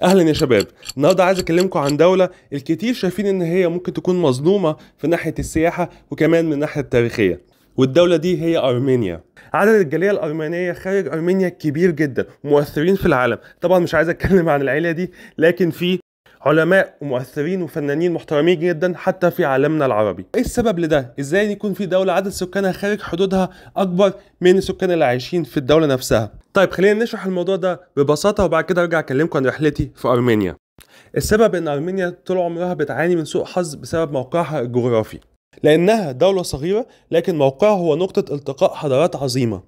اهلا يا شباب. النهارده عايز اكلمكم عن دوله الكتير شايفين ان هي ممكن تكون مظلومه في ناحيه السياحه وكمان من الناحيه التاريخيه، والدوله دي هي ارمينيا. عدد الجاليه الارمينيه خارج ارمينيا كبير جدا ومؤثرين في العالم. طبعا مش عايز اتكلم عن العيله دي، لكن في علماء ومؤثرين وفنانين محترمين جدا حتى في عالمنا العربي. ايه السبب لده؟ ازاي يكون في دوله عدد سكانها خارج حدودها اكبر من السكان اللي عايشين في الدوله نفسها؟ طيب خلينا نشرح الموضوع ده ببساطه وبعد كده ارجع اكلمكم عن رحلتي في ارمينيا. السبب ان ارمينيا طول عمرها بتعاني من سوء حظ بسبب موقعها الجغرافي، لانها دوله صغيره لكن موقعها هو نقطه التقاء حضارات عظيمه،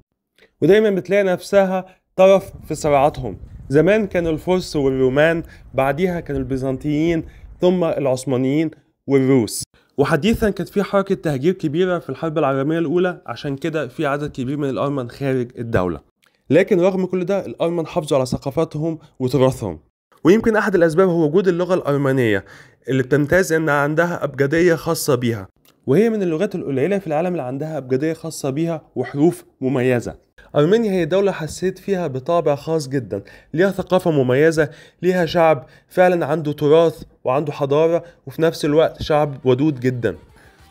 ودايما بتلاقي نفسها طرف في صراعاتهم. زمان كانوا الفرس والرومان، بعديها كانوا البيزنطيين، ثم العثمانيين والروس، وحديثا كانت في حركة تهجير كبيرة في الحرب العالمية الأولى، عشان كده في عدد كبير من الأرمن خارج الدولة. لكن رغم كل ده الأرمن حافظوا على ثقافتهم وتراثهم، ويمكن أحد الأسباب هو وجود اللغة الأرمنية اللي بتمتاز إن عندها أبجدية خاصة بيها، وهي من اللغات القليلة في العالم اللي عندها أبجدية خاصة بيها وحروف مميزة. أرمينيا هي دولة حسيت فيها بطابع خاص جدا، ليها ثقافة مميزة، ليها شعب فعلا عنده تراث وعنده حضارة، وفي نفس الوقت شعب ودود جدا.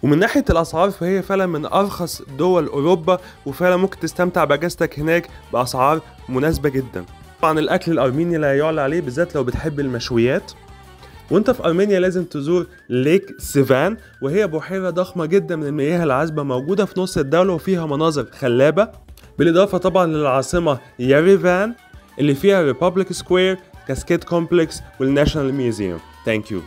ومن ناحية الأسعار فهي فعلا من أرخص دول أوروبا، وفعلا ممكن تستمتع بأجازتك هناك بأسعار مناسبة جدا. طبعا الأكل الأرميني لا يعلى عليه، بالذات لو بتحب المشويات. وانت في ارمينيا لازم تزور ليك سيفان، وهي بحيرة ضخمة جدا من المياه العذبة موجودة في نص الدولة وفيها مناظر خلابة، بالإضافة طبعا للعاصمة ياريفان اللي فيها ريبابليك سكوير، كاسكيد كومبلكس والناشونال ميوزيوم. ثانك يو.